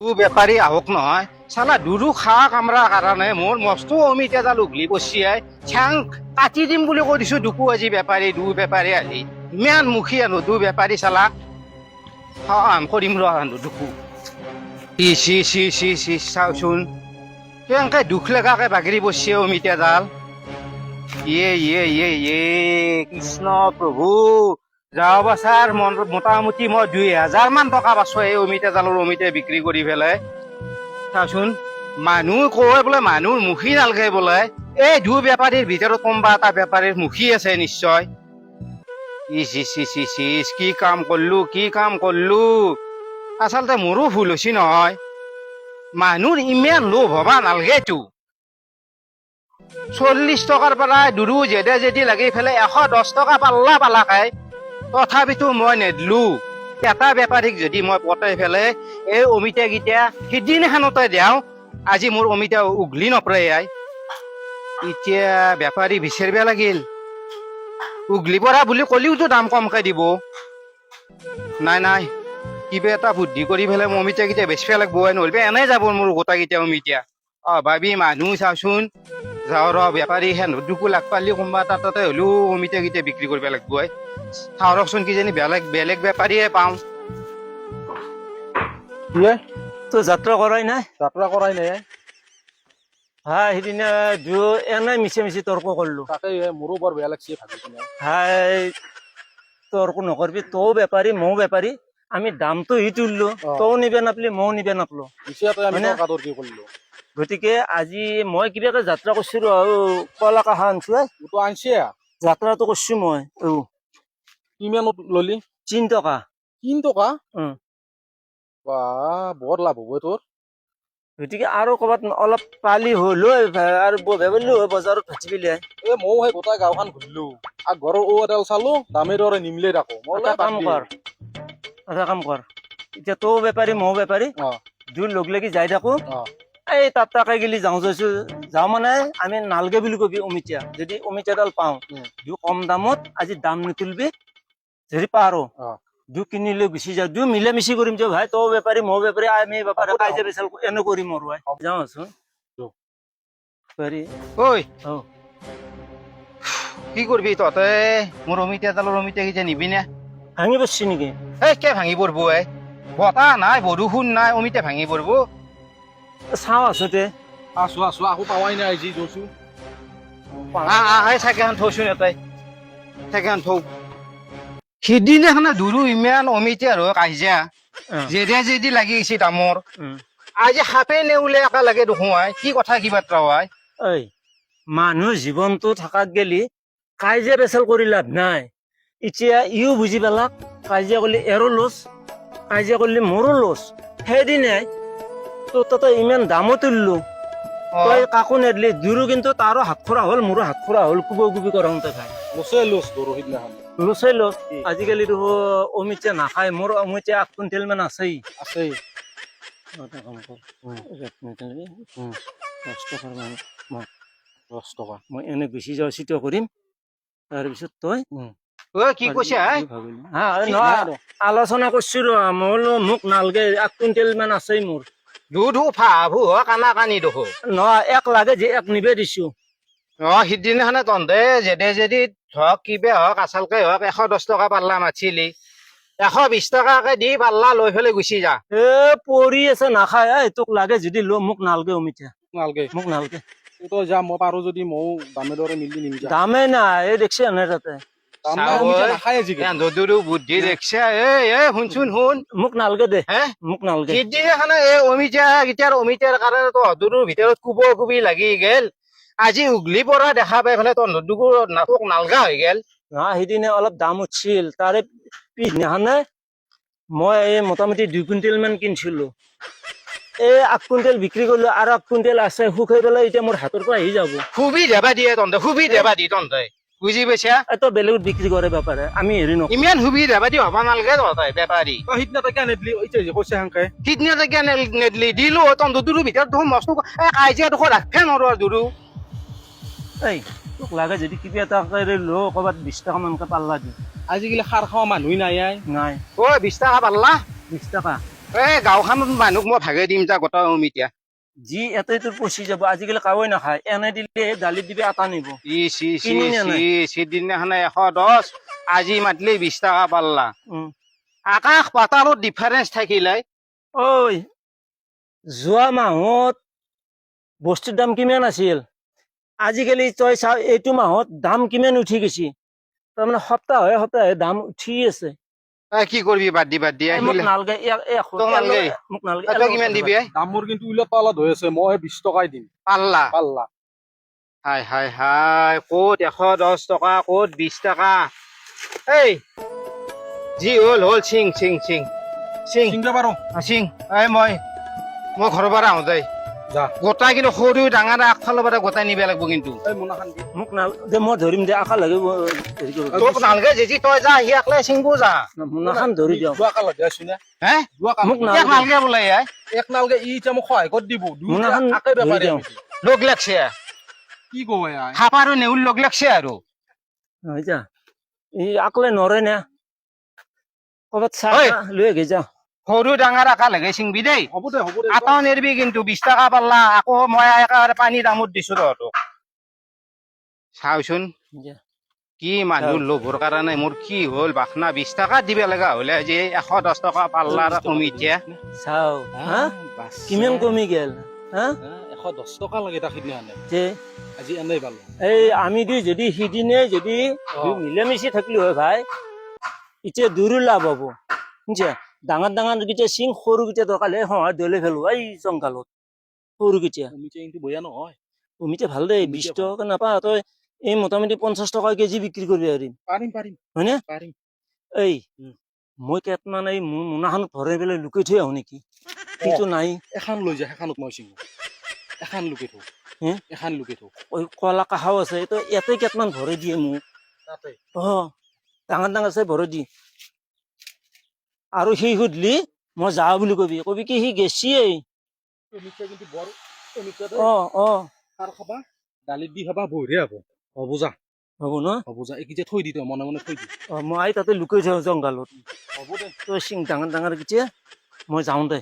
বেপাৰী আহক নহয় চালা দুৰু খা কামৰা কাৰণে মোৰ মস্ত অমিত এডাল উঘলি পচিয়াই চাং কাটি দিম বুলি কৈ দিছো দুকু আজি বেপাৰী বেপাৰী আহি ইমান মুখী আনো বেপাৰী চালা কৰিম দুকু চি চি চি চি চাওচোন কেনেকে দুখ লগাকে বাগৰি পচিয়ে অমিত এডাল ইয়ে কৃষ্ণ প্ৰভু যাওঁ বছৰ মোটামুটি মই 2000 মান টকা পাইছো এই অমিতা জালৰ অমিতা বিক্ৰী কৰি পেলাই চাচোন মানুহ কয় বোলে মানুহৰ মুখী নালগে বোলে এই বেপাৰীৰ ভিতৰত কোনোবা এটা বেপাৰীৰ মুখী আছে নিশ্চয় কি কাম কৰিলো আচলতে মোৰো ভুল হৈছে নহয় মানুহৰ ইমান লোভ হবা নালগেতো 40 টকাৰ পৰা দুৰু যেদি লাগি পেলাই 110 টকা পাল্লা খাই তথাপিতো মই নেদলো এটা বেপাৰীক যদি মই পতাই পেলাই এই অমিতা গীতা সিদিনাখনতে দিওঁ আজি মোৰ অমিতা উঘলি নপৰে এতিয়া বেপাৰী বিচাৰিব লাগিল উঘলি পৰা বুলি কলিওতো দাম কমকে দিব নাই কিবা এটা বুদ্ধি কৰি পেলাই মই অমিতা গীতা বেচিব লাগিব নহ'লে এনেই যাব মোৰ গোটাকেইটা অমিতা ভাবি মানুহ চাচোন যাওঁ বেপাৰী দুকু লাগ পালি কোনোবা তাতে হ'লেও অমিতা গীতা বিক্ৰী কৰিব লাগিব চাওঁকচোন কিজানি বেলেগ বেপাৰীয়ে পাওঁ তো যাত্ৰা কৰাই নাই হাই সিদিনা এনেই মিছি তৰ্ক কৰিলো তাকে মোৰো বৰ বেয়া লাগছে ভাবি কিনে হাই তৰ্ক নকৰবি তও বেপাৰী ময়ো বেপাৰী আমি দামটো তুলিলো তও নিবে নাপলি ময়ো নিবে নাপলো গতিকে আজি মই কিবা এটা যাত্ৰা কৰিছিলো আৰু কলা কাহা আনছো আনছে যাত্ৰাটো কৰিছো মই কিমানত ললি 3 টকা 3 টকা বা বৰ লাভ হ'ব তোৰ গতিকে আৰু ক'ৰবাত অলপ পালি হলো আৰু ভাবিলো বজাৰত ভাজি পেলাই ময়ো সেই গোটাই গাঁওখন ঘূৰিলো আৰু ঘৰৰ এডাল চালো দামে দৰে নিমিলে তাকো এটা কাম কৰ এতিয়া তও বেপাৰী ময়ো বেপাৰী দুই লগ লাগি যাই থাকো এই তাত তাকে গেলি যাওঁ মানে আমি নালগে বুলি কবি অমিতা যদি অমিতাডাল পাওঁ কম দামত আজি দাম নুতুলবি যদি পাৰো কিনি লৈ গুচি যাওঁ মিলে মিছি কৰিম যে ভাই তও বেপাৰী ময়ো বেপাৰী আমি বেপাৰী কাইজা বেচাল এনে কৰিম আৰু যাওঁ আছো কি কৰিবি তহঁতে মোৰ অমিতা জালৰ অমিতা কেইটা নিবি নে ভাঙি পৰছি নেকি কে ভাঙি পৰব বতাহ নাই বৰষুণ নাই অমিতা ভাঙি পৰব চাওঁ আছোতে আছো আকৌ পাৱাই নাই আজি গৈছো চাইকেলখন থৌচোন এটাই চাইকেলখন থৌ সিদিনাখনে দুৰু ইমান অমিতা আৰু কাজিয়া যেদি লাগি গৈছে দামৰ আজি সাপে নেউলে একা লাগে দেখোন কি কথা কি বাৰ্তা ঐ মানুহ জীৱনটো থাকাত গেলি কাজিয়া পেচাল কৰি লাভ নাই এতিয়া ইও বুজি পেলাক কাজিয়া কৰিলে এৰো লছ কাজিয়া কৰিলে মোৰো লছ সেইদিনাই তো তাতে ইমান দামো তুলিলো তই কাকো নেদলি দুৰো কিন্তু তাৰো হাত ফুৰা হ'ল মোৰো হাত ফুৰা হ'ল কুবি কৰাওঁতে খাই লছে লছ আজিকালি অমিতা নাখায় মোৰ অমিতা 8 কুইণ্টেল মান আছেই এটা কাম কৰ 10 টকা মই এনে গুচি যাওঁ চিটো কৰিম তাৰপিছত তই কি কৈছা আলোচনা কৰিছো মই মোক নালগে 8 কুইণ্টেল মান আছেই মোৰ দুধু ফাভু কানা কানি দেখো নহয় এক লাগে যে এক নিবে দিছো সিদিনাখনে তহঁতে যেদি ধৰক কিবা হওক আচলকে হওক 110 টকা পাল্লা মাতিলি 120 টকাকে দি পাল্লা লৈ পেলাই গুচি যা পৰি আছে নাখায় তোক লাগে যদি মোক নালগে অমিতা মোক নালগে তই যা মই পাৰো যদি ময়ো দামে দৰে মিলি নিম দামে নাই এই দেখছি এনে তাতে বুদ্ধি দেখছা শুনচোন শুন মোক নালগে দে মোক নালগে সিদিনাখনে এই অমিতাৰ কাৰণে তহঁতৰ ভিতৰত কুবি লাগি গেল আজি উঘলি পৰা দেখা পাই পেলাই তোক নালগা হৈ গেল সিদিনা অলপ দাম উঠছিল তাৰে পিছদিনাখনে মই এই মোটামুটি 2 কুইণ্টেল মান কিনছিলো এই 8 কুইণ্টেল বিক্ৰী কৰিলো আৰু 8 কুইণ্টেল আছে শুকাই পেলাই এতিয়া মোৰ হাতৰ পৰা আহি যাব সুবিধা দিয়ে তহঁতে বুজি পাইছা তই বেলেগত বিক্ৰী কৰে বেপাৰে আমি হেৰি নকৰো ইমান সুবিধা হবা নালগে তহঁতে বেপাৰী সিদিনা তই কিয় নেদলি কৈছে হাংকে সিদিনা তই কিয় নেদলি দিলো তহঁতৰ ভিতৰত দেখোন মস্ত কাজিয়া দেখোন ৰাখে নোৱাৰো দুৰু এই তোক লাগে যদি কিবা এটা লো ক'ৰবাত 20 টকা মানকে পাল্লা দি আজিকালি সাৰ খোৱা মানুহ নাই 20 টকা পাল্লা 20 টকা এই গাঁওখনত মানুহক মই ভাগে দিম যা গোটা অমিতা যি এটাই তোৰ পচি যাব আজিকালি কাৱৈ নাখায় এনে দিলে দালিত দিবি আটা নিব কিনি নে নাই? সিদিনাখনে 110 আজি মাতিলে 20 টকা পাল্লা আকাশ পাতালত ডিফাৰেন্স থাকিলে ঐ যোৱা মাহত বস্তুৰ দাম কিমান আছিল আজিকালি তই চা এইটো মাহত দাম কিমান উঠি গৈছে তাৰমানে সপ্তাহে দাম উঠি আছে কি কৰিবি বাদ দি মোক আহিলে নালগে তোক নালগে? মোক নালগে তই কিমান দিবি দাম মোৰ কিন্তু উলত পালাত হৈ আছে মই 20 টকাই দিম পাল্লা পাল্লা হাই হাই হাই ক'ত 110 টকা ক'ত 20 টকা এই যি হ'ল চিং চিংব পাৰো চিং এই মই ঘৰৰ পৰা আহোঁ দেই যা গোটাই কিন্তু সৰু ডাঙৰ আগফালৰ পৰা গোটাই নিব লাগিব কিন্তু এই মোনাখান দি মোক নালগে মই ধৰিম দে আশা লাগে হেৰি কৰিব তোক নালগে যেজি তই যা আহি একলাই চিংবো যা মোনাখান ধৰি দিওঁ দুৱা কালত দেছোন হে দুৱা কাল মোক ইয়াক নালগে বোলে ইয়াই এক নালগে ই এতিয়া মোক সহায় কৰি দিব মোনাখান আকে ধৰি বেপাৰী দিওঁ। লগ লাগছে কি কব ইয়াৰ খাপ আৰু নেউল লগ লাগছে আৰু হৈ যা ই আকলে নৰে না ক'ৰবাত চাহ ঐ। লৈ আহি যা সৰু ডাঙৰ আকা লাগে চিংবি দেই হ'ব দে আটাও নেৰবি কিন্তু 20 টকা পাল্লা আকৌ মই একেবাৰে পানী দামত দিছো তহঁতক চাওচোন যা। কি মানুহ লোভৰ কাৰণে মোৰ কি হ'ল বাখনা 20 টকা দিব লগা হলে আজি 110 টকা পাল্লাৰ অমিতা চাও হা কিমান কমি গেল হা 110 টকা লাগে তাক সিদিনাখনে যে আজি এনেই পালো এই আমি দুই যদি সিদিনে যদি মিলামিচি থাকিলো হয় ভাই এতিয়া দূৰো লাভ হব বুজিছা ডাঙৰ কেইটা চিং সৰু কেইটা দৰকাৰ হ'লে সহায় দলে ফেলো এই জংঘালত সৰু কেইটা অমিতা কিন্তু বয়া নহয় অমিতা ভাল দেই 20 টকা নাপা তই এই মোটামুটি 50 টকা কেজি বিক্ৰী কৰিব পাৰিম পাৰিম হয়নে পাৰিম এই মই কেইটামান এই মোনাখনত ভৰাই পেলাই লুকাই থৈ আহো নেকি কিন্তু নাই এখন লৈ যা সেইখনত মই চিঙো এখন লুকাই থওঁ হে? এখন লুকাই থওঁ ওই কলা কাহাও আছে তো ইয়াতে কেইটামান ভৰাই দিয়ে মোক তাতে অ ডাঙৰ আছে ভৰাই দি আৰু সি সুধলি মই যাওঁ বুলি কবি কি সি গেছিয়েই অমিতা কিন্তু বৰ অমিতা অ সাৰ খাবা দালিত দি খাবা বঢ়িয়া হ'ব হ'ব যা হ'ব ন হ'ব যা এইকেইটা থৈ দি তই মনে মনে থৈ দি অ মই তাতে লুকাই থওঁ জংঘালত হ'ব দে তই চিং ডাঙৰ কেইটা মই যাওঁ দে